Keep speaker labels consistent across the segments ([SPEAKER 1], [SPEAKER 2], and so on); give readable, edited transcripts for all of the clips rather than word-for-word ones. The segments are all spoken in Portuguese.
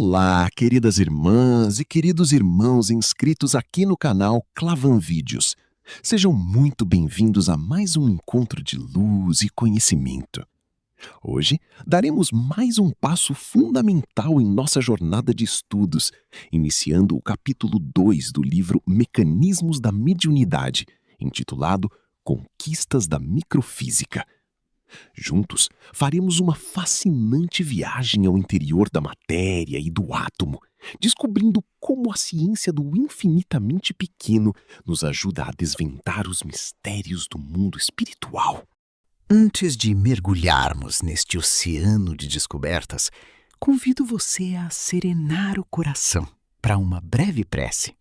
[SPEAKER 1] Olá, queridas irmãs e queridos irmãos inscritos aqui no canal Clavan Vídeos. Sejam muito bem-vindos a mais um encontro de luz e conhecimento. Hoje daremos mais um passo fundamental em nossa jornada de estudos, iniciando o capítulo 2 do livro Mecanismos da Mediunidade, intitulado Conquistas da Microfísica. Juntos, faremos uma fascinante viagem ao interior da matéria e do átomo, descobrindo como a ciência do infinitamente pequeno nos ajuda a desvendar os mistérios do mundo espiritual.
[SPEAKER 2] Antes de mergulharmos neste oceano de descobertas, convido você a serenar o coração para uma breve prece.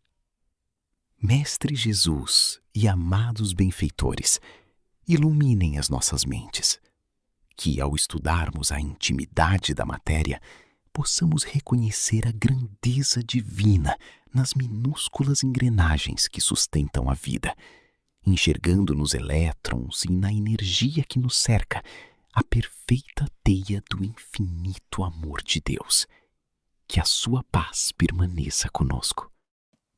[SPEAKER 2] Mestre Jesus e amados benfeitores, iluminem as nossas mentes, que ao estudarmos a intimidade da matéria, possamos reconhecer a grandeza divina nas minúsculas engrenagens que sustentam a vida, enxergando nos elétrons e na energia que nos cerca a perfeita teia do infinito amor de Deus. Que a sua paz permaneça conosco.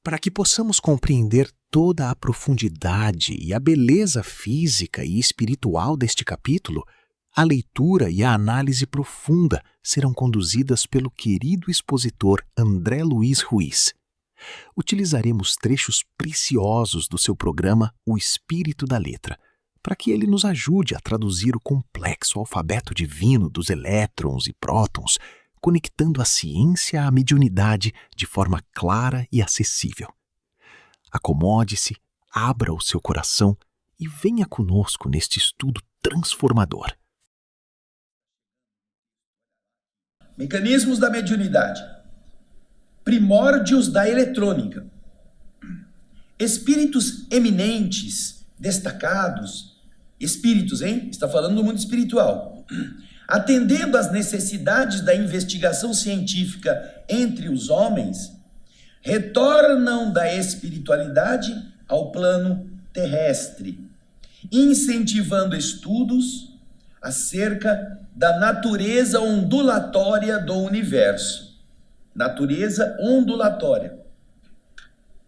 [SPEAKER 3] Para que possamos compreender toda a profundidade e a beleza física e espiritual deste capítulo, a leitura e a análise profunda serão conduzidas pelo querido expositor André Luiz Ruiz. Utilizaremos trechos preciosos do seu programa O Espírito da Letra, para que ele nos ajude a traduzir o complexo alfabeto divino dos elétrons e prótons, conectando a ciência à mediunidade de forma clara e acessível. Acomode-se, abra o seu coração e venha conosco neste estudo transformador.
[SPEAKER 4] Mecanismos da mediunidade. Primórdios da eletrônica. Espíritos eminentes, destacados. Espíritos, hein? Está falando do mundo espiritual. Atendendo às necessidades da investigação científica entre os homens, retornam da espiritualidade ao plano terrestre, incentivando estudos acerca da natureza ondulatória do universo. Natureza ondulatória.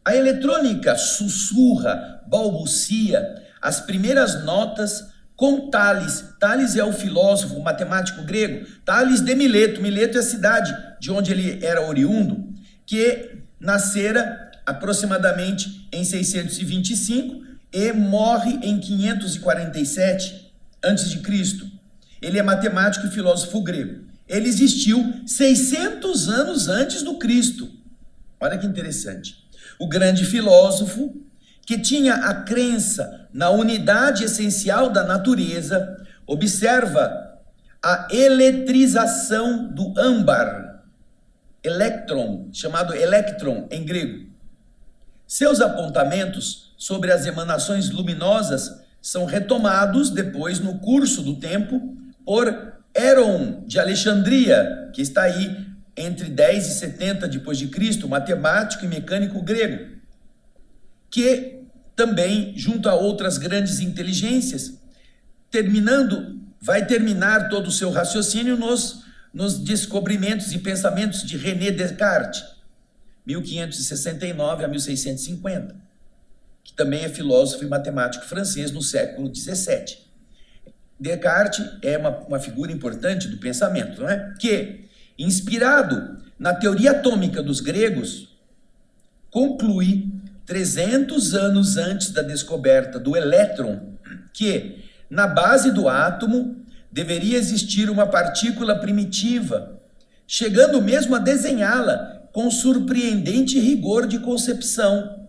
[SPEAKER 4] A eletrônica sussurra, balbucia as primeiras notas com Tales. Tales é o filósofo, matemático grego. Tales de Mileto. Mileto é a cidade de onde ele era oriundo, que nascera aproximadamente em 625 e morre em 547 a.C. Ele é matemático e filósofo grego. Ele existiu 600 anos antes do Cristo. Olha que interessante. O grande filósofo, que tinha a crença na unidade essencial da natureza, observa a eletrização do âmbar, elétron, chamado elétron em grego. Seus apontamentos sobre as emanações luminosas são retomados depois no curso do tempo por Heron de Alexandria, que está aí entre 10 e 70 depois de Cristo, matemático e mecânico grego, que também, junto a outras grandes inteligências, vai terminar todo o seu raciocínio nos descobrimentos e pensamentos de René Descartes, 1569 a 1650, que também é filósofo e matemático francês no século XVII. Descartes é uma figura importante do pensamento, não é? Que, inspirado na teoria atômica dos gregos, conclui 300 anos antes da descoberta do elétron, que na base do átomo deveria existir uma partícula primitiva, chegando mesmo a desenhá-la com surpreendente rigor de concepção,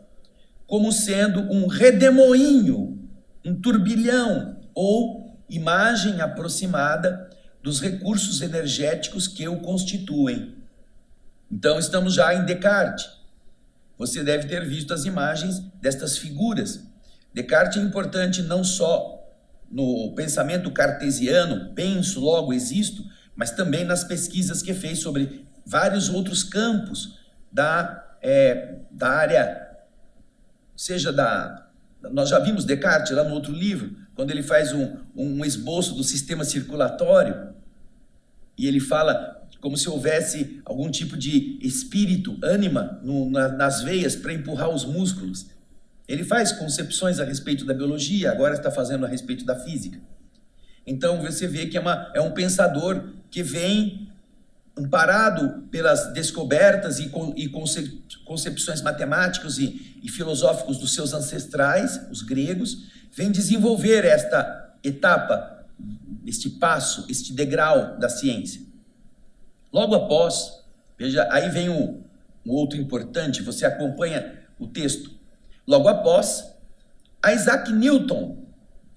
[SPEAKER 4] como sendo um redemoinho, um turbilhão ou imagem aproximada dos recursos energéticos que o constituem. Então estamos já em Descartes. Você deve ter visto as imagens destas figuras. Descartes é importante não só no pensamento cartesiano, penso, logo existo, mas também nas pesquisas que fez sobre vários outros campos da área, nós já vimos Descartes lá no outro livro, quando ele faz um esboço do sistema circulatório, e ele fala como se houvesse algum tipo de espírito, ânima nas veias para empurrar os músculos. Ele faz concepções a respeito da biologia, agora está fazendo a respeito da física. Então você vê que é um pensador que vem amparado pelas descobertas e concepções matemáticas e filosóficas dos seus ancestrais, os gregos, vem desenvolver esta etapa, este passo, este degrau da ciência. Logo após, veja, aí vem um outro importante, você acompanha o texto. Logo após, Isaac Newton,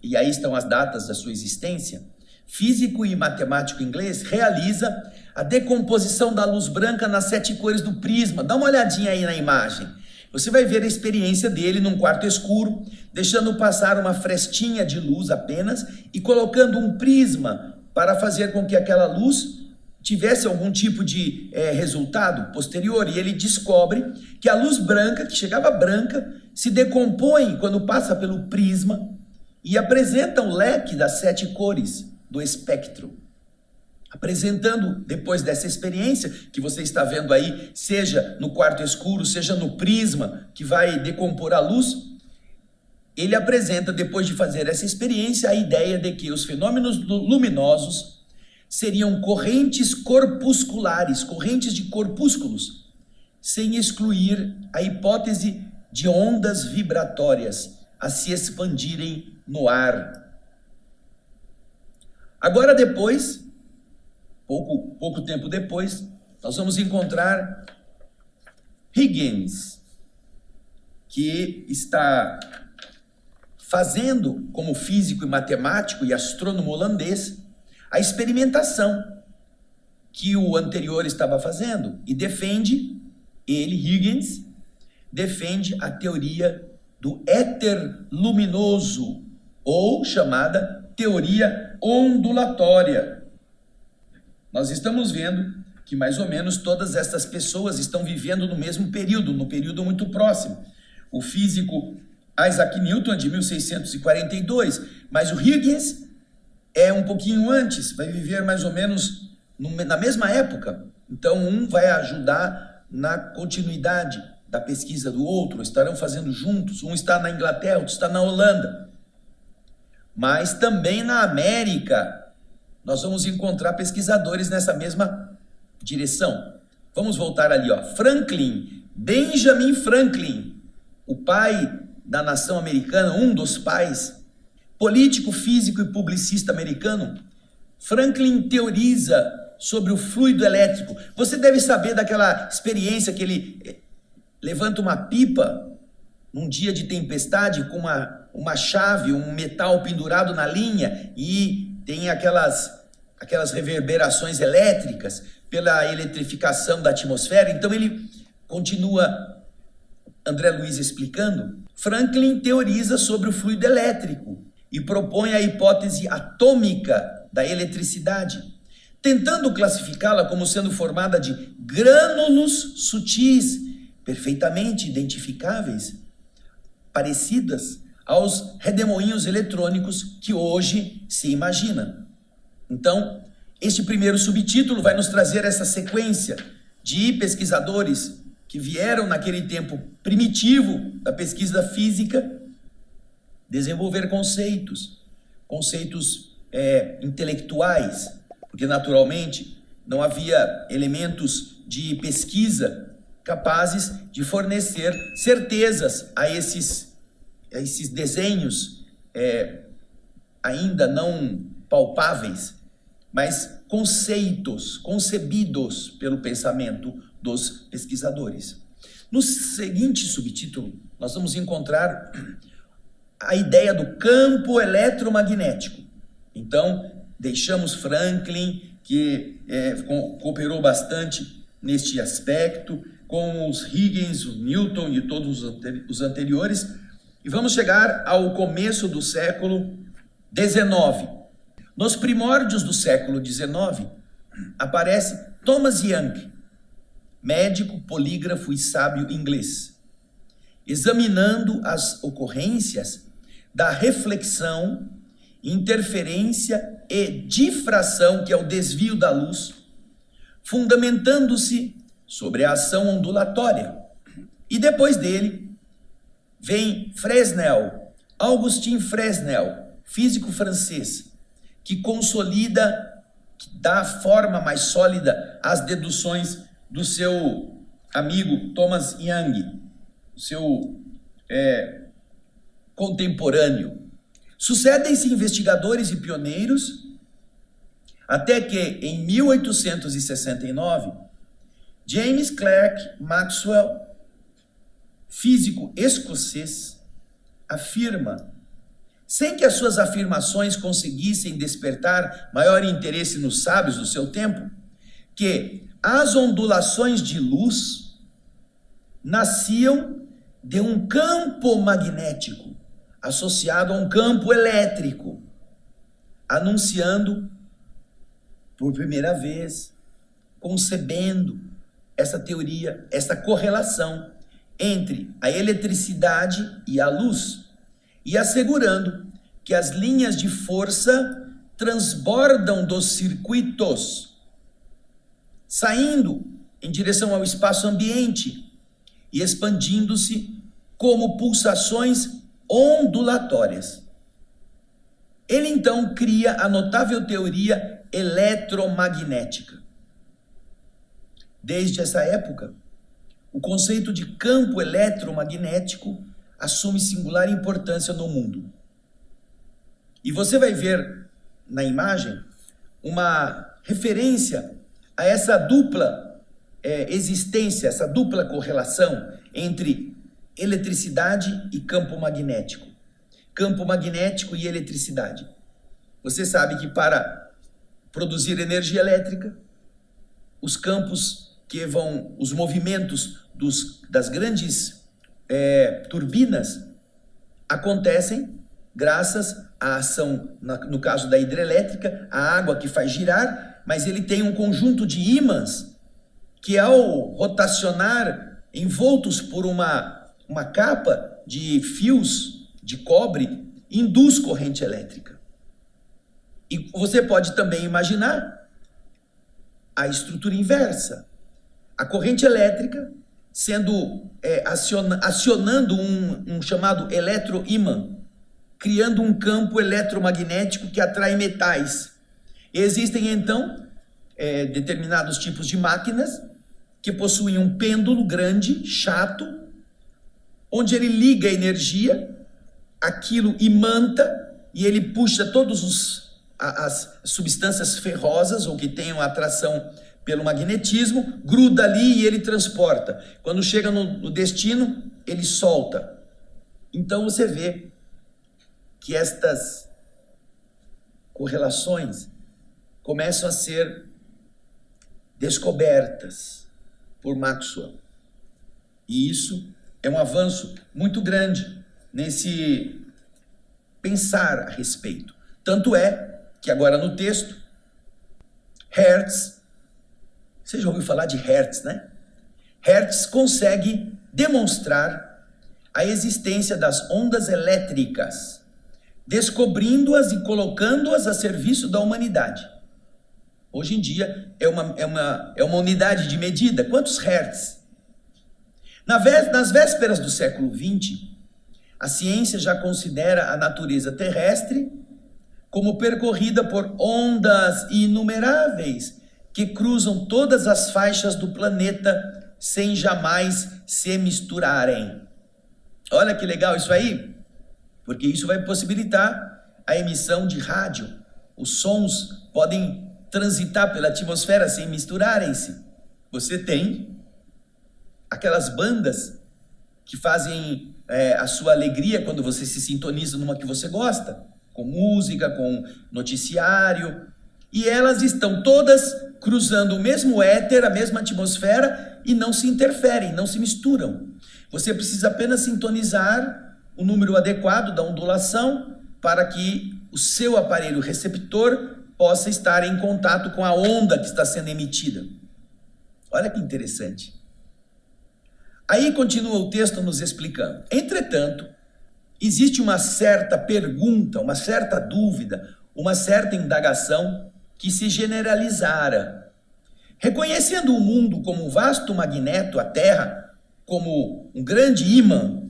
[SPEAKER 4] e aí estão as datas da sua existência, físico e matemático inglês, realiza a decomposição da luz branca nas 7 cores do prisma. Dá uma olhadinha aí na imagem. Você vai ver a experiência dele num quarto escuro, deixando passar uma frestinha de luz apenas e colocando um prisma para fazer com que aquela luz tivesse algum tipo de resultado posterior. E ele descobre que a luz branca, que chegava branca, se decompõe quando passa pelo prisma e apresenta o leque das 7 cores do espectro. Apresentando, depois dessa experiência que você está vendo aí, seja no quarto escuro, seja no prisma que vai decompor a luz, ele apresenta, depois de fazer essa experiência, a ideia de que os fenômenos luminosos seriam correntes corpusculares, correntes de corpúsculos, sem excluir a hipótese de ondas vibratórias a se expandirem no ar. Agora depois, pouco tempo depois, nós vamos encontrar Huygens, que está fazendo, como físico e matemático e astrônomo holandês, a experimentação que o anterior estava fazendo e defende, Huygens, defende a teoria do éter luminoso, ou chamada teoria ondulatória. Nós estamos vendo que mais ou menos todas essas pessoas estão vivendo no mesmo período, no período muito próximo. O físico Isaac Newton é de 1642, mas o Huygens é um pouquinho antes, vai viver mais ou menos na mesma época. Então um vai ajudar na continuidade da pesquisa do outro, estarão fazendo juntos, um está na Inglaterra, outro está na Holanda. Mas também na América, nós vamos encontrar pesquisadores nessa mesma direção. Vamos voltar ali, ó. Benjamin Franklin, o pai da nação americana, um dos pais, político, físico e publicista americano. Franklin teoriza sobre o fluido elétrico. Você deve saber daquela experiência que ele levanta uma pipa num dia de tempestade com uma chave, um metal pendurado na linha e tem aquelas reverberações elétricas pela eletrificação da atmosfera. Então ele continua, André Luiz explicando, Franklin teoriza sobre o fluido elétrico e propõe a hipótese atômica da eletricidade, tentando classificá-la como sendo formada de grânulos sutis, perfeitamente identificáveis, parecidas aos redemoinhos eletrônicos que hoje se imagina. Então, este primeiro subtítulo vai nos trazer essa sequência de pesquisadores que vieram naquele tempo primitivo da pesquisa física desenvolver conceitos intelectuais, porque naturalmente não havia elementos de pesquisa capazes de fornecer certezas a esses desenhos ainda não palpáveis, mas conceitos concebidos pelo pensamento dos pesquisadores. No seguinte subtítulo, nós vamos encontrar a ideia do campo eletromagnético. Então, deixamos Franklin, que cooperou bastante neste aspecto, com os Huygens, o Newton e todos os anteriores, e vamos chegar ao começo do século XIX. Nos primórdios do século XIX, aparece Thomas Young, médico, polígrafo e sábio inglês, examinando as ocorrências da reflexão, interferência e difração, que é o desvio da luz, fundamentando-se sobre a ação ondulatória. E depois dele vem Fresnel, Augustin Fresnel, físico francês, que consolida, que dá forma mais sólida às deduções do seu amigo Thomas Young, seu contemporâneo. Sucedem-se investigadores e pioneiros, até que, em 1869, James Clerk Maxwell, físico escocês, afirma, sem que as suas afirmações conseguissem despertar maior interesse nos sábios do seu tempo, que as ondulações de luz nasciam de um campo magnético associado a um campo elétrico, anunciando por primeira vez, concebendo essa teoria, essa correlação entre a eletricidade e a luz, e assegurando que as linhas de força transbordam dos circuitos, saindo em direção ao espaço ambiente e expandindo-se como pulsações ondulatórias. Ele então cria a notável teoria eletromagnética. Desde essa época, o conceito de campo eletromagnético assume singular importância no mundo. E você vai ver na imagem uma referência a essa dupla existência, essa dupla correlação entre eletricidade e campo magnético. Campo magnético e eletricidade. Você sabe que para produzir energia elétrica, os campos que vão, os movimentos das grandes turbinas acontecem graças à ação, no caso da hidrelétrica, a água que faz girar, mas ele tem um conjunto de ímãs que, ao rotacionar envoltos por uma capa de fios de cobre, induz corrente elétrica. E você pode também imaginar a estrutura inversa. A corrente elétrica sendo acionando um chamado eletroímã, criando um campo eletromagnético que atrai metais. Existem, então, determinados tipos de máquinas que possuem um pêndulo grande, chato, onde ele liga a energia, aquilo imanta e ele puxa todas as substâncias ferrosas ou que tenham atração pelo magnetismo, gruda ali e ele transporta. Quando chega no destino, ele solta. Então você vê que estas correlações começam a ser descobertas por Maxwell. E isso é um avanço muito grande nesse pensar a respeito. Tanto é que agora no texto, Hertz, você já ouviu falar de Hertz, né? Hertz consegue demonstrar a existência das ondas elétricas, descobrindo-as e colocando-as a serviço da humanidade. Hoje em dia é uma unidade de medida. Quantos Hertz? Nas vésperas do século XX, a ciência já considera a natureza terrestre como percorrida por ondas inumeráveis que cruzam todas as faixas do planeta sem jamais se misturarem. Olha que legal isso aí, porque isso vai possibilitar a emissão de rádio. Os sons podem transitar pela atmosfera sem misturarem-se. Você tem aquelas bandas que fazem a sua alegria quando você se sintoniza numa que você gosta, com música, com noticiário, e elas estão todas cruzando o mesmo éter, a mesma atmosfera, e não se interferem, não se misturam. Você precisa apenas sintonizar o número adequado da ondulação para que o seu aparelho receptor possa estar em contato com a onda que está sendo emitida. Olha que interessante. Aí continua o texto nos explicando. Entretanto, existe uma certa pergunta, uma certa dúvida, uma certa indagação que se generalizara, Reconhecendo o mundo como um vasto magneto, a Terra como um grande ímã,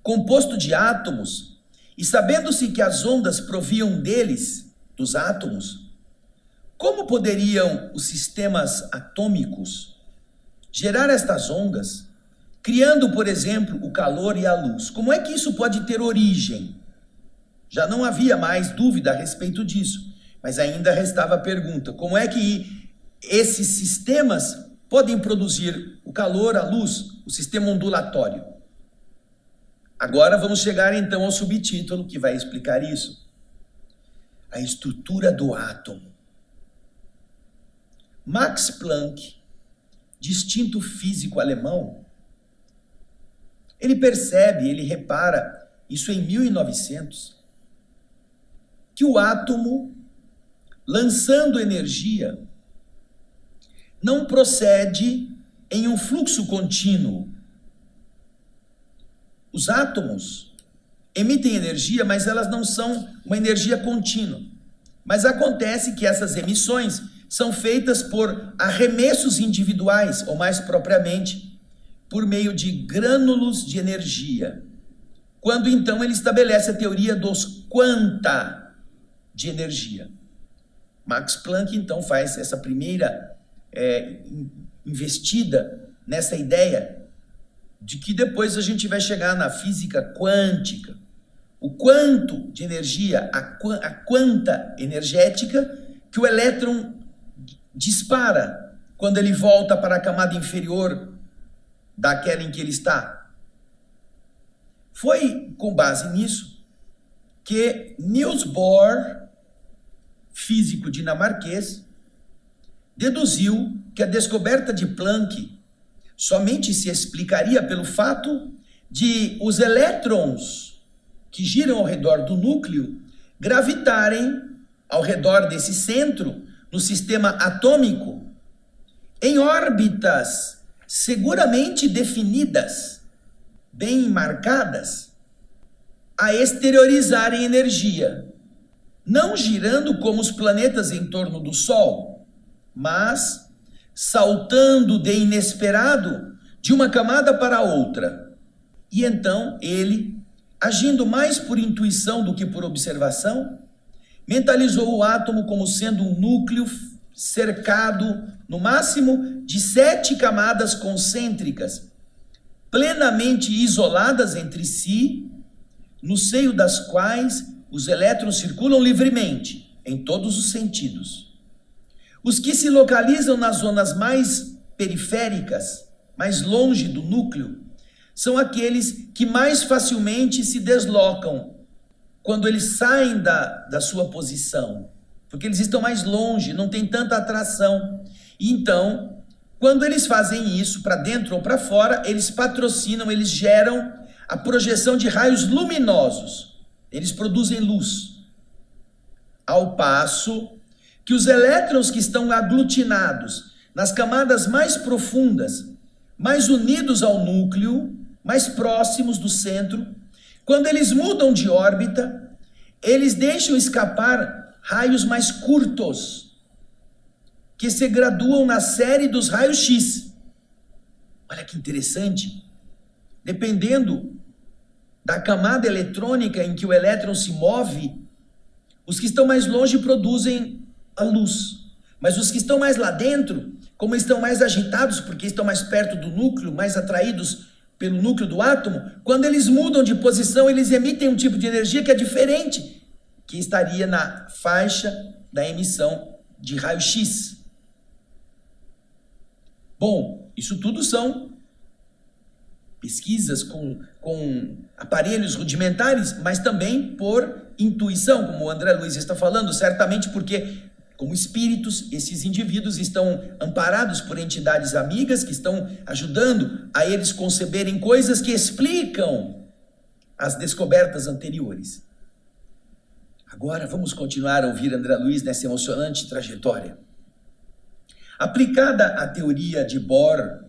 [SPEAKER 4] composto de átomos, e sabendo-se que as ondas proviam deles, dos átomos, como poderiam os sistemas atômicos gerar estas ondas, criando, por exemplo, o calor e a luz? Como é que isso pode ter origem? Já não havia mais dúvida a respeito disso, mas ainda restava a pergunta: como é que esses sistemas podem produzir o calor, a luz, o sistema ondulatório? Agora vamos chegar então ao subtítulo que vai explicar isso. A estrutura do átomo. Max Planck, distinto físico alemão, ele percebe, ele repara, isso em 1900, que o átomo, lançando energia, não procede em um fluxo contínuo. Os átomos emitem energia, mas elas não são uma energia contínua. Mas acontece que essas emissões são feitas por arremessos individuais, ou mais propriamente, por meio de grânulos de energia. Quando então ele estabelece a teoria dos quanta de energia. Max Planck então faz essa primeira investida nessa ideia de que depois a gente vai chegar na física quântica. O quanto de energia, a quanta energética que o elétron dispara quando ele volta para a camada inferior daquela em que ele está. Foi com base nisso que Niels Bohr, físico dinamarquês, deduziu que a descoberta de Planck somente se explicaria pelo fato de os elétrons que giram ao redor do núcleo gravitarem ao redor desse centro no sistema atômico em órbitas seguramente definidas, bem marcadas, a exteriorizarem energia, não girando como os planetas em torno do Sol, mas saltando de inesperado de uma camada para outra. E então ele, agindo mais por intuição do que por observação, mentalizou o átomo como sendo um núcleo cercado, no máximo, de 7 camadas concêntricas, plenamente isoladas entre si, no seio das quais os elétrons circulam livremente, em todos os sentidos. Os que se localizam nas zonas mais periféricas, mais longe do núcleo, são aqueles que mais facilmente se deslocam quando eles saem da sua posição, porque eles estão mais longe, não tem tanta atração. E então, quando eles fazem isso para dentro ou para fora, eles patrocinam, eles geram a projeção de raios luminosos. Eles produzem luz. Ao passo que os elétrons que estão aglutinados nas camadas mais profundas, mais unidos ao núcleo, mais próximos do centro, quando eles mudam de órbita, eles deixam escapar raios mais curtos, que se graduam na série dos raios X. Olha que interessante. Dependendo da camada eletrônica em que o elétron se move, os que estão mais longe produzem a luz. Mas os que estão mais lá dentro, como estão mais agitados, porque estão mais perto do núcleo, mais atraídos pelo núcleo do átomo, quando eles mudam de posição, eles emitem um tipo de energia que é diferente, que estaria na faixa da emissão de raio-x. Bom, isso tudo são pesquisas com aparelhos rudimentares, mas também por intuição, como o André Luiz está falando, certamente porque, como espíritos, esses indivíduos estão amparados por entidades amigas que estão ajudando a eles conceberem coisas que explicam as descobertas anteriores. Agora vamos continuar a ouvir André Luiz nessa emocionante trajetória. Aplicada a teoria de Bohr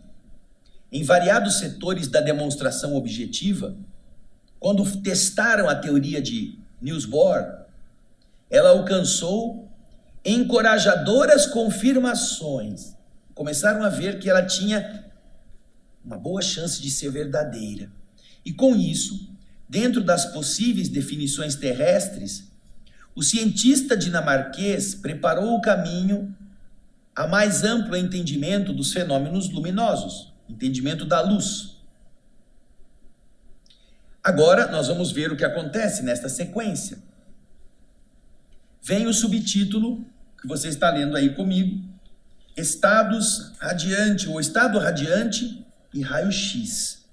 [SPEAKER 4] em variados setores da demonstração objetiva, quando testaram a teoria de Niels Bohr, ela alcançou encorajadoras confirmações começaram a ver que ela tinha uma boa chance de ser verdadeira. E com isso, dentro das possíveis definições terrestres, o cientista dinamarquês preparou o caminho a mais amplo entendimento dos fenômenos luminosos, entendimento da luz. Agora nós vamos ver o que acontece nesta sequência. Vem o subtítulo que você está lendo aí comigo, Estados Radiante, ou Estado Radiante e Raio-X.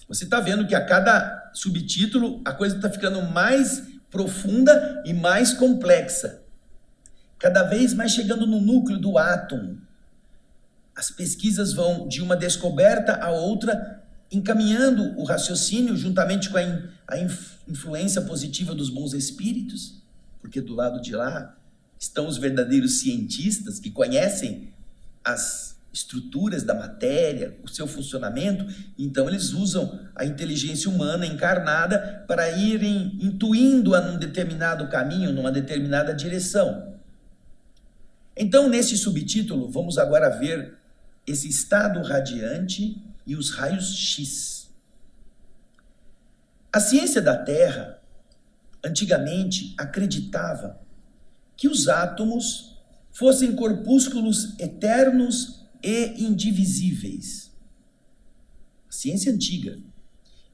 [SPEAKER 4] Você está vendo que a cada subtítulo a coisa está ficando mais profunda e mais complexa. Cada vez mais chegando no núcleo do átomo. As pesquisas vão de uma descoberta a outra, encaminhando o raciocínio juntamente com a influência positiva dos bons espíritos, porque do lado de lá estão os verdadeiros cientistas que conhecem as estruturas da matéria, o seu funcionamento, então eles usam a inteligência humana encarnada para irem intuindo-a num determinado caminho, numa determinada direção. Então, nesse subtítulo, vamos agora ver esse estado radiante e os raios X. A ciência da Terra, antigamente, acreditava que os átomos fossem corpúsculos eternos e indivisíveis. A ciência antiga.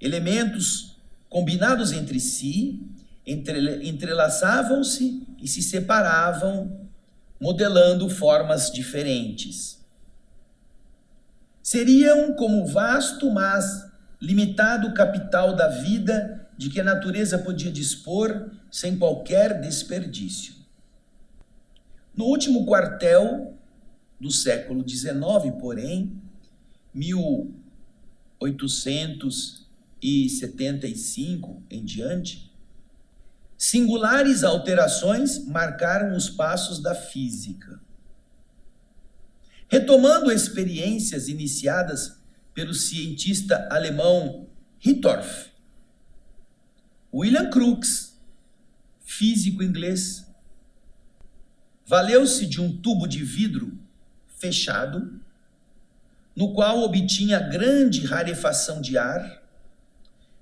[SPEAKER 4] Elementos combinados entre si, entrelaçavam-se e se separavam, modelando formas diferentes. Seriam como o vasto, mas limitado capital da vida de que a natureza podia dispor sem qualquer desperdício. No último quartel do século XIX, porém, 1875 em diante, singulares alterações marcaram os passos da física. Retomando experiências iniciadas pelo cientista alemão Hittorf, William Crookes, físico inglês, valeu-se de um tubo de vidro fechado, no qual obtinha grande rarefação de ar,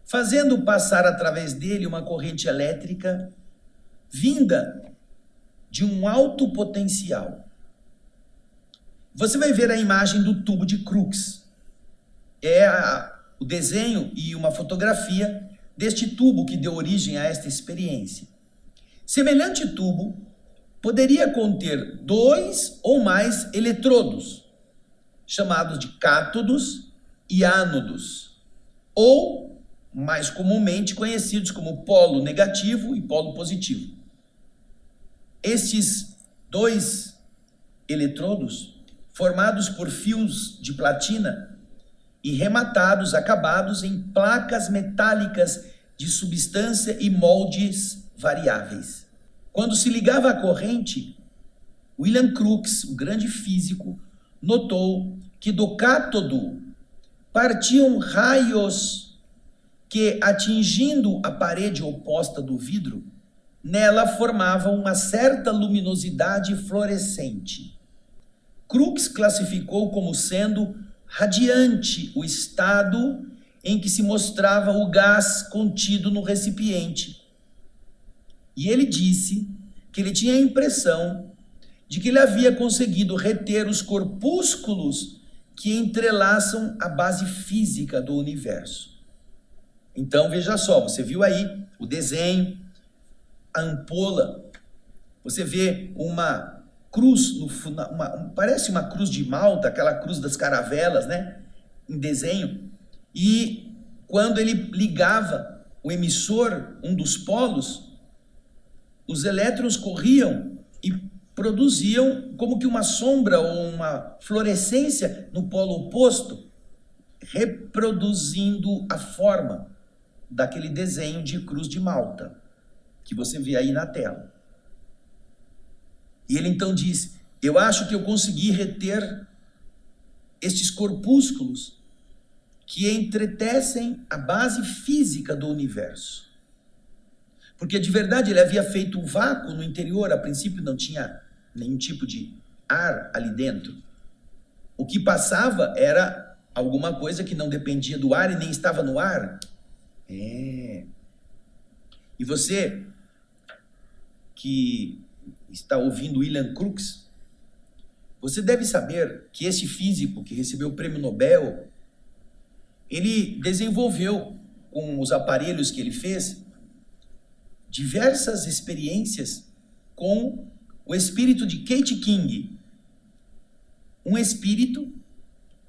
[SPEAKER 4] fazendo passar através dele uma corrente elétrica vinda de um alto potencial. Você vai ver a imagem do tubo de Crookes. É o desenho e uma fotografia deste tubo que deu origem a esta experiência. Semelhante tubo poderia conter 2 ou mais eletrodos, chamados de cátodos e ánodos, ou mais comumente conhecidos como polo negativo e polo positivo. Estes 2 eletrodos, formados por fios de platina e rematados, acabados em placas metálicas de substância e moldes variáveis. Quando se ligava à corrente, William Crookes, o grande físico, notou que do cátodo partiam raios que, atingindo a parede oposta do vidro, nela formavam uma certa luminosidade fluorescente. Crookes classificou como sendo radiante o estado em que se mostrava o gás contido no recipiente. E ele disse que ele tinha a impressão de que ele havia conseguido reter os corpúsculos que entrelaçam a base física do universo. Então, veja só, você viu aí o desenho, a ampola, você vê uma cruz, parece uma cruz de Malta, aquela cruz das caravelas, né? Em desenho. E quando ele ligava o emissor, um dos polos, os elétrons corriam e produziam como que uma sombra ou uma fluorescência no polo oposto, reproduzindo a forma daquele desenho de cruz de Malta, que você vê aí na tela. E ele então diz: eu acho que eu consegui reter estes corpúsculos que entretecem a base física do universo. Porque de verdade ele havia feito um vácuo no interior, a princípio não tinha nenhum tipo de ar ali dentro. O que passava era alguma coisa que não dependia do ar e nem estava no ar. E você que está ouvindo William Crookes, você deve saber que esse físico que recebeu o prêmio Nobel, ele desenvolveu, com os aparelhos que ele fez, diversas experiências com o espírito de Kate King. Um espírito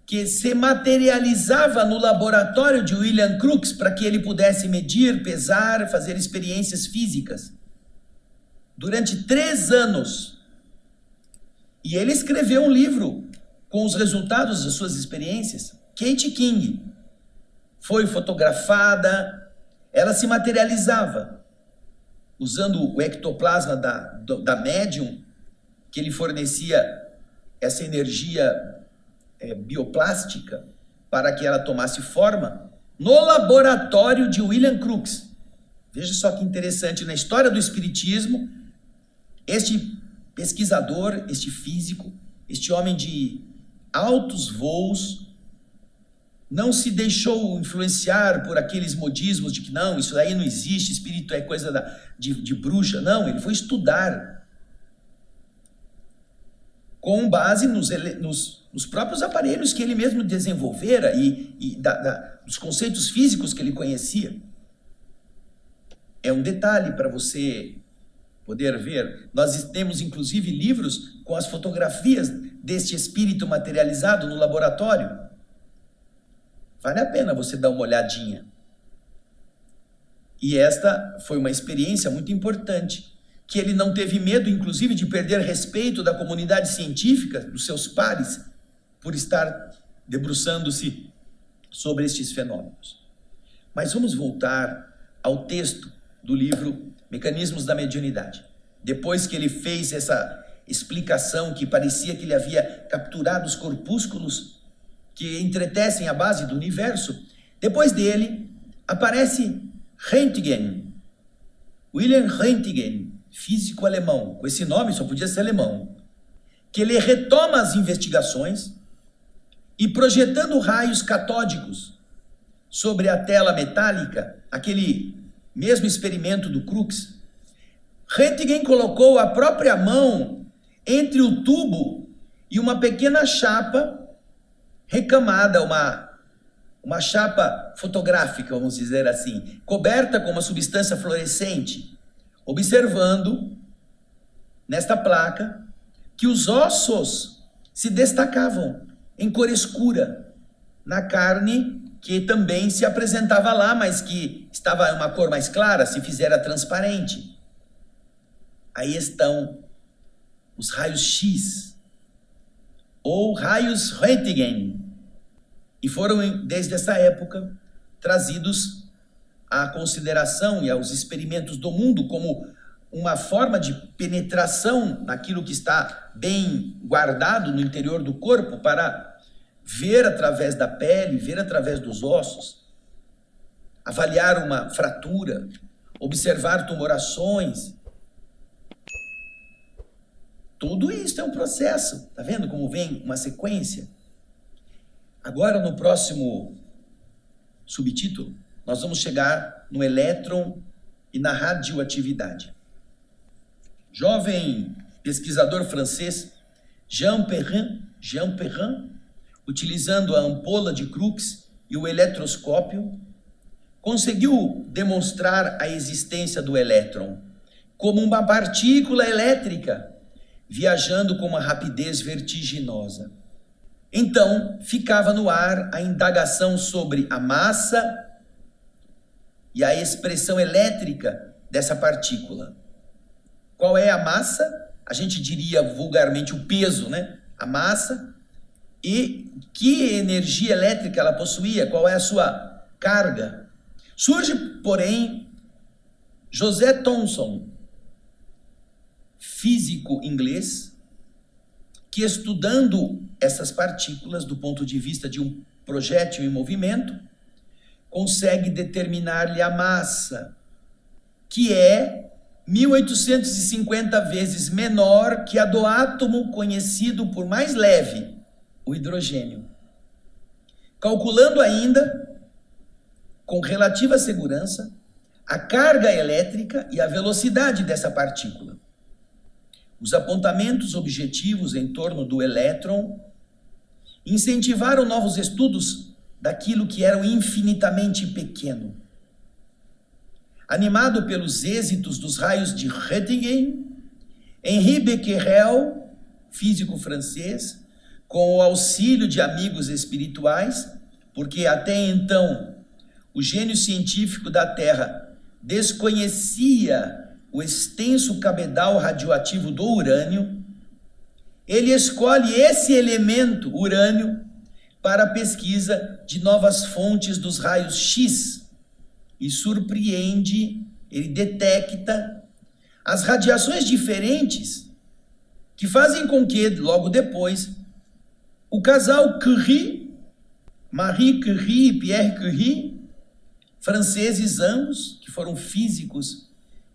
[SPEAKER 4] que se materializava no laboratório de William Crookes para que ele pudesse medir, pesar, fazer experiências físicas. Durante 3 anos. E ele escreveu um livro com os resultados das suas experiências. Kate King foi fotografada, ela se materializava usando o ectoplasma da médium, que ele fornecia essa energia bioplástica para que ela tomasse forma, no laboratório de William Crookes. Veja só que interessante, na história do espiritismo, este pesquisador, este físico, este homem de altos voos, não se deixou influenciar por aqueles modismos de que não, isso aí não existe, espírito é coisa de bruxa. Não, ele foi estudar com base nos próprios aparelhos que ele mesmo desenvolvera e dos conceitos físicos que ele conhecia. É um detalhe para você poder ver. Nós temos, inclusive, livros com as fotografias deste espírito materializado no laboratório. Vale a pena você dar uma olhadinha. E esta foi uma experiência muito importante, que ele não teve medo, inclusive, de perder respeito da comunidade científica, dos seus pares, por estar debruçando-se sobre estes fenômenos. Mas vamos voltar ao texto do livro Mecanismos da Mediunidade. Depois que ele fez essa explicação que parecia que ele havia capturado os corpúsculos que entretecem a base do universo, depois dele aparece Röntgen, Wilhelm Röntgen, físico alemão. Com esse nome só podia ser alemão. Que ele retoma as investigações e, projetando raios catódicos sobre a tela metálica, aquele mesmo experimento do Crookes, Röntgen colocou a própria mão entre o tubo e uma pequena chapa recamada, uma chapa fotográfica, vamos dizer assim, coberta com uma substância fluorescente, observando nesta placa que os ossos se destacavam em cor escura na carne que também se apresentava lá, mas que estava em uma cor mais clara, se fizera transparente. Aí estão os raios X, ou raios Röntgen, e foram, desde essa época, trazidos à consideração e aos experimentos do mundo como uma forma de penetração naquilo que está bem guardado no interior do corpo para ver através da pele, ver através dos ossos, avaliar uma fratura, observar tumorações. Tudo isso é um processo. Tá vendo como vem uma sequência? Agora, no próximo subtítulo, nós vamos chegar no elétron e na radioatividade. Jovem pesquisador francês Jean Perrin, utilizando a ampola de Crookes e o eletroscópio, conseguiu demonstrar a existência do elétron como uma partícula elétrica viajando com uma rapidez vertiginosa. Então, ficava no ar a indagação sobre a massa e a expressão elétrica dessa partícula. Qual é a massa? A gente diria vulgarmente o peso, né? A massa. E que energia elétrica ela possuía? Qual é a sua carga? Surge, porém, José Thomson, físico inglês, que estudando essas partículas do ponto de vista de um projétil em movimento, consegue determinar-lhe a massa, que é 1850 vezes menor que a do átomo conhecido por mais leve, o hidrogênio. Calculando ainda, com relativa segurança, a carga elétrica e a velocidade dessa partícula. Os apontamentos objetivos em torno do elétron incentivaram novos estudos daquilo que era o infinitamente pequeno. Animado pelos êxitos dos raios de Röntgen, Henri Becquerel, físico francês, com o auxílio de amigos espirituais, porque até então o gênio científico da Terra desconhecia o extenso cabedal radioativo do urânio, ele escolhe esse elemento, urânio, para a pesquisa de novas fontes dos raios X e surpreende, ele detecta as radiações diferentes que fazem com que, logo depois, o casal Curie, Marie Curie e Pierre Curie, franceses ambos, que foram físicos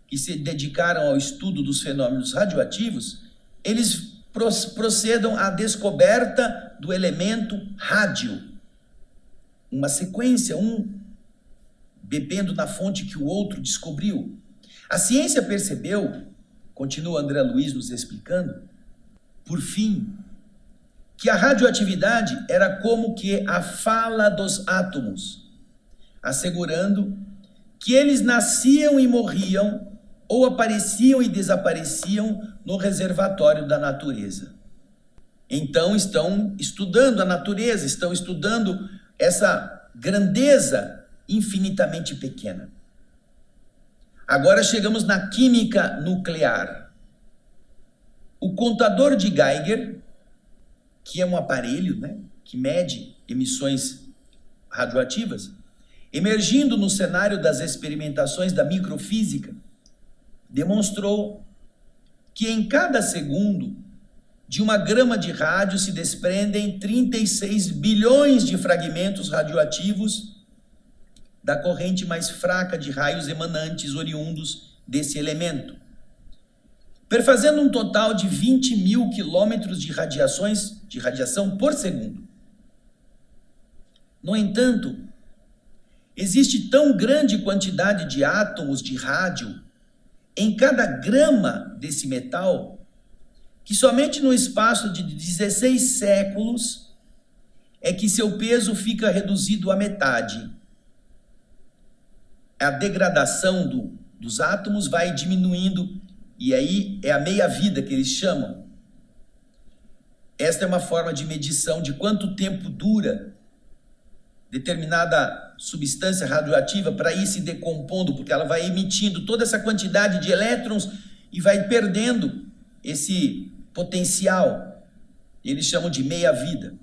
[SPEAKER 4] que se dedicaram ao estudo dos fenômenos radioativos, eles procedam à descoberta do elemento rádio. Uma sequência, um bebendo na fonte que o outro descobriu. A ciência percebeu, continua André Luiz nos explicando, por fim, que a radioatividade era como que a fala dos átomos, assegurando que eles nasciam e morriam, ou apareciam e desapareciam no reservatório da natureza. Então estão estudando a natureza, estão estudando essa grandeza infinitamente pequena. Agora chegamos na química nuclear. O contador de Geiger, que é um aparelho, que mede emissões radioativas, emergindo no cenário das experimentações da microfísica, demonstrou que em cada segundo de 1 grama de rádio se desprendem 36 bilhões de fragmentos radioativos da corrente mais fraca de raios emanantes oriundos desse elemento, perfazendo um total de 20 mil quilômetros de radiação por segundo. No entanto, existe tão grande quantidade de átomos de rádio em cada grama desse metal que somente no espaço de 16 séculos é que seu peso fica reduzido à metade. A degradação dos átomos vai diminuindo, e aí é a meia-vida que eles chamam. Esta é uma forma de medição de quanto tempo dura determinada substância radioativa para ir se decompondo, porque ela vai emitindo toda essa quantidade de elétrons e vai perdendo esse potencial. Eles chamam de meia-vida.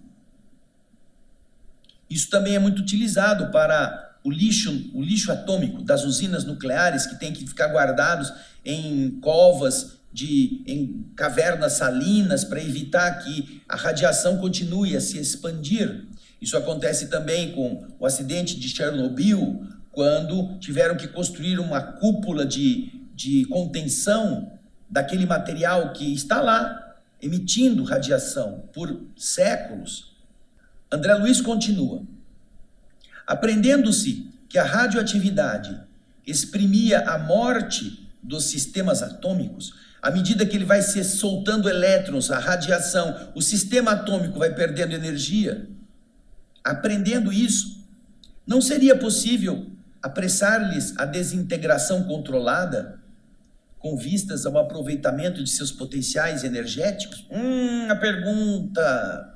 [SPEAKER 4] Isso também é muito utilizado para o lixo atômico das usinas nucleares, que tem que ficar guardados em covas, em cavernas salinas, para evitar que a radiação continue a se expandir. Isso acontece também com o acidente de Chernobyl, quando tiveram que construir uma cúpula de contenção daquele material que está lá, emitindo radiação por séculos. André Luiz continua. Aprendendo-se que a radioatividade exprimia a morte dos sistemas atômicos, à medida que ele vai se soltando elétrons, a radiação, o sistema atômico vai perdendo energia. Aprendendo isso, não seria possível apressar-lhes a desintegração controlada com vistas ao aproveitamento de seus potenciais energéticos? A pergunta...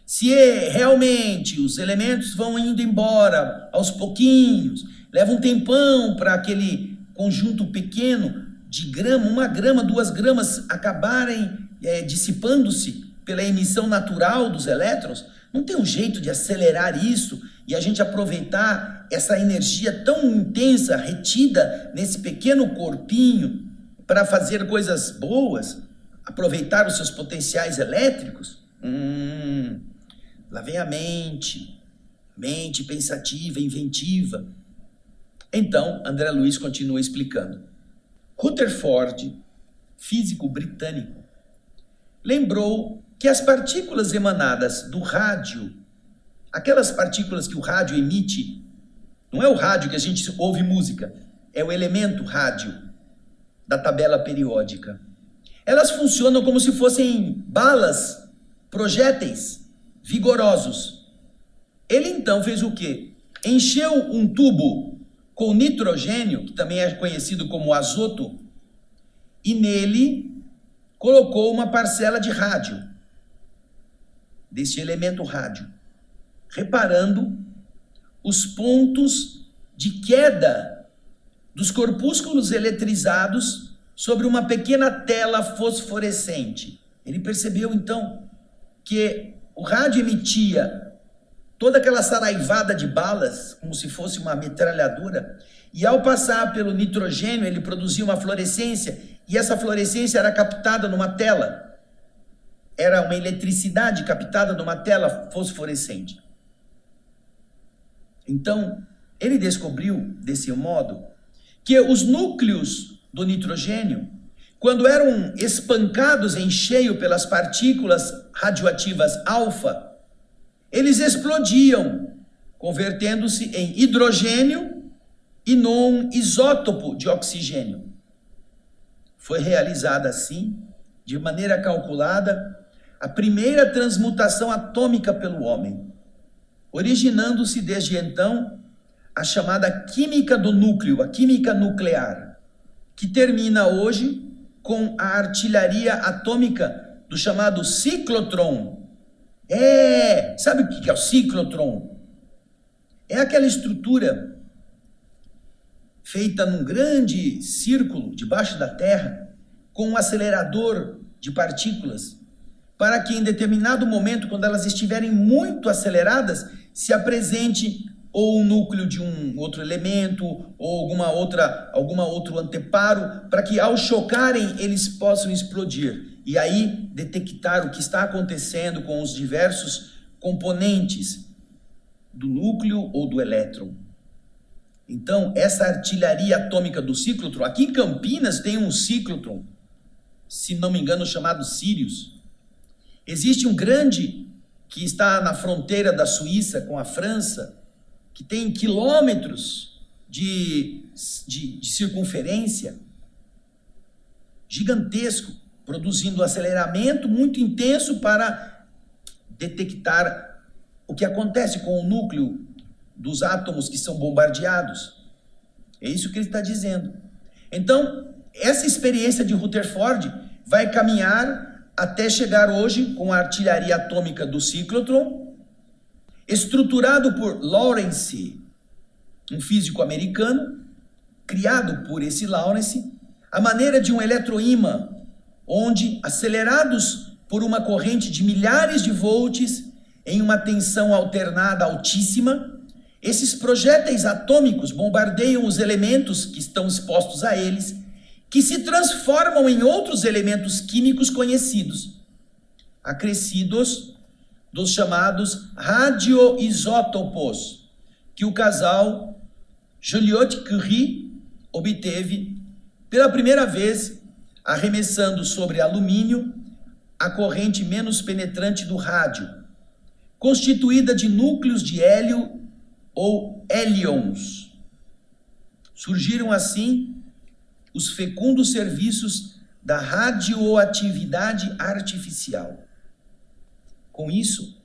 [SPEAKER 4] Se realmente os elementos vão indo embora aos pouquinhos, leva um tempão para aquele conjunto pequeno de grama, 1 grama, 2 gramas acabarem dissipando-se pela emissão natural dos elétrons, não tem um jeito de acelerar isso e a gente aproveitar essa energia tão intensa retida nesse pequeno corpinho para fazer coisas boas, aproveitar os seus potenciais elétricos? Lá vem a mente pensativa, inventiva. Então, André Luiz continua explicando. Rutherford, físico britânico, lembrou que as partículas emanadas do rádio, aquelas partículas que o rádio emite, não é o rádio que a gente ouve música, é o elemento rádio da tabela periódica. Elas funcionam como se fossem balas, projéteis vigorosos. Ele então fez o quê? Encheu um tubo com nitrogênio, que também é conhecido como azoto, e nele colocou uma parcela de rádio, desse elemento rádio, reparando os pontos de queda dos corpúsculos eletrizados sobre uma pequena tela fosforescente. Ele percebeu então que o rádio emitia toda aquela saraivada de balas, como se fosse uma metralhadora, e ao passar pelo nitrogênio ele produzia uma fluorescência, e essa fluorescência era captada numa tela. Era uma eletricidade captada numa tela fosforescente. Então, ele descobriu, desse modo, que os núcleos do nitrogênio, quando eram espancados em cheio pelas partículas radioativas alfa, eles explodiam, convertendo-se em hidrogênio e num isótopo de oxigênio. Foi realizada assim, de maneira calculada, a primeira transmutação atômica pelo homem, originando-se desde então a chamada química do núcleo, a química nuclear, que termina hoje com a artilharia atômica do chamado ciclotron. Sabe o que é o ciclotron? É aquela estrutura feita num grande círculo debaixo da Terra, com um acelerador de partículas, para que em determinado momento, quando elas estiverem muito aceleradas, se apresente ou um núcleo de um outro elemento, ou algum outro anteparo, para que ao chocarem eles possam explodir. E aí detectar o que está acontecendo com os diversos componentes do núcleo ou do elétron. Então, essa artilharia atômica do ciclotron, aqui em Campinas tem um ciclotron, se não me engano, chamado Sirius. Existe um grande que está na fronteira da Suíça com a França, que tem quilômetros de circunferência, gigantesco, produzindo aceleramento muito intenso para detectar o que acontece com o núcleo dos átomos que são bombardeados. É isso que ele está dizendo. Então, essa experiência de Rutherford vai caminhar até chegar hoje com a artilharia atômica do ciclotron, estruturado por Lawrence, um físico americano, criado por esse Lawrence, a maneira de um eletroímã, onde, acelerados por uma corrente de milhares de volts, em uma tensão alternada altíssima, esses projéteis atômicos bombardeiam os elementos que estão expostos a eles, que se transformam em outros elementos químicos conhecidos, acrescidos dos chamados radioisótopos, que o casal Joliot-Curie obteve pela primeira vez, arremessando sobre alumínio a corrente menos penetrante do rádio, constituída de núcleos de hélio ou hélions. Surgiram assim os fecundos serviços da radioatividade artificial. Com isso,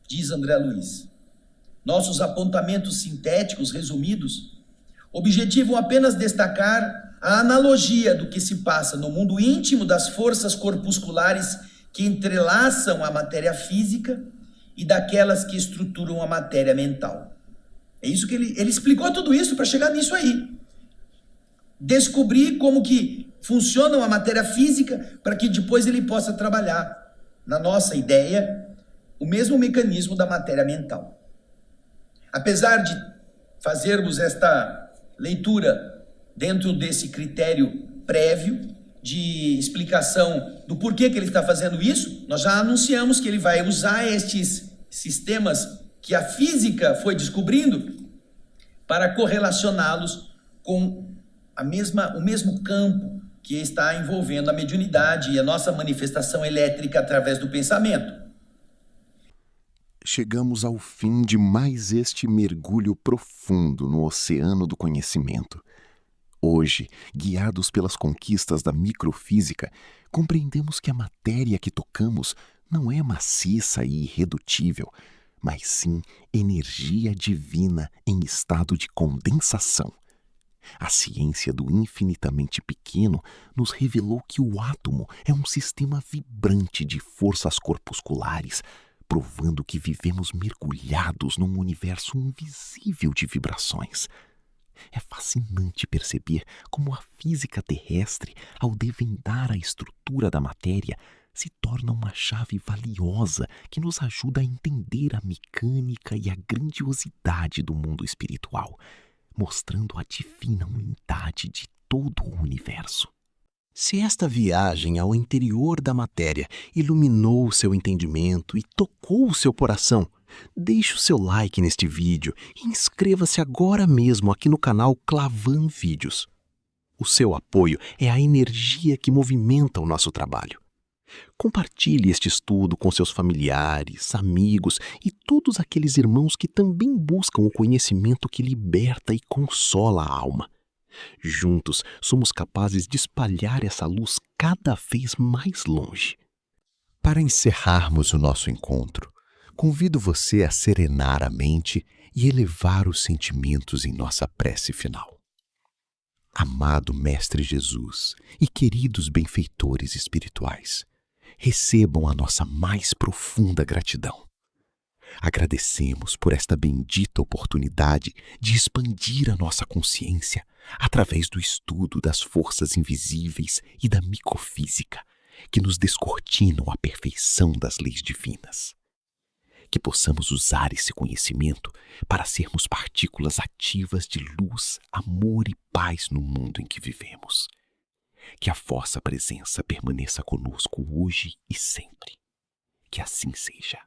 [SPEAKER 4] diz André Luiz, nossos apontamentos sintéticos resumidos objetivam apenas destacar a analogia do que se passa no mundo íntimo das forças corpusculares que entrelaçam a matéria física e daquelas que estruturam a matéria mental. É isso que ele explicou tudo isso para chegar nisso aí. Descobrir como que funciona a matéria física para que depois ele possa trabalhar, na nossa ideia, o mesmo mecanismo da matéria mental. Apesar de fazermos esta leitura dentro desse critério prévio de explicação do porquê que ele está fazendo isso, nós já anunciamos que ele vai usar estes sistemas que a física foi descobrindo para correlacioná-los com o mesmo campo que está envolvendo a mediunidade e a nossa manifestação elétrica através do pensamento.
[SPEAKER 1] Chegamos ao fim de mais este mergulho profundo no oceano do conhecimento. Hoje, guiados pelas conquistas da microfísica, compreendemos que a matéria que tocamos não é maciça e irredutível, mas sim energia divina em estado de condensação. A ciência do infinitamente pequeno nos revelou que o átomo é um sistema vibrante de forças corpusculares, provando que vivemos mergulhados num universo invisível de vibrações. É fascinante perceber como a física terrestre, ao desvendar a estrutura da matéria, se torna uma chave valiosa que nos ajuda a entender a mecânica e a grandiosidade do mundo espiritual, mostrando a divina unidade de todo o universo.
[SPEAKER 3] Se esta viagem ao interior da matéria iluminou o seu entendimento e tocou o seu coração, deixe o seu like neste vídeo e inscreva-se agora mesmo aqui no canal Clavan Vídeos. O seu apoio é a energia que movimenta o nosso trabalho. Compartilhe este estudo com seus familiares, amigos e todos aqueles irmãos que também buscam o conhecimento que liberta e consola a alma. Juntos, somos capazes de espalhar essa luz cada vez mais longe.
[SPEAKER 1] Para encerrarmos o nosso encontro, convido você a serenar a mente e elevar os sentimentos em nossa prece final. Amado Mestre Jesus e queridos benfeitores espirituais, recebam a nossa mais profunda gratidão. Agradecemos por esta bendita oportunidade de expandir a nossa consciência através do estudo das forças invisíveis e da microfísica que nos descortinam a perfeição das leis divinas. Que possamos usar esse conhecimento para sermos partículas ativas de luz, amor e paz no mundo em que vivemos. Que a vossa presença permaneça conosco hoje e sempre. Que assim seja.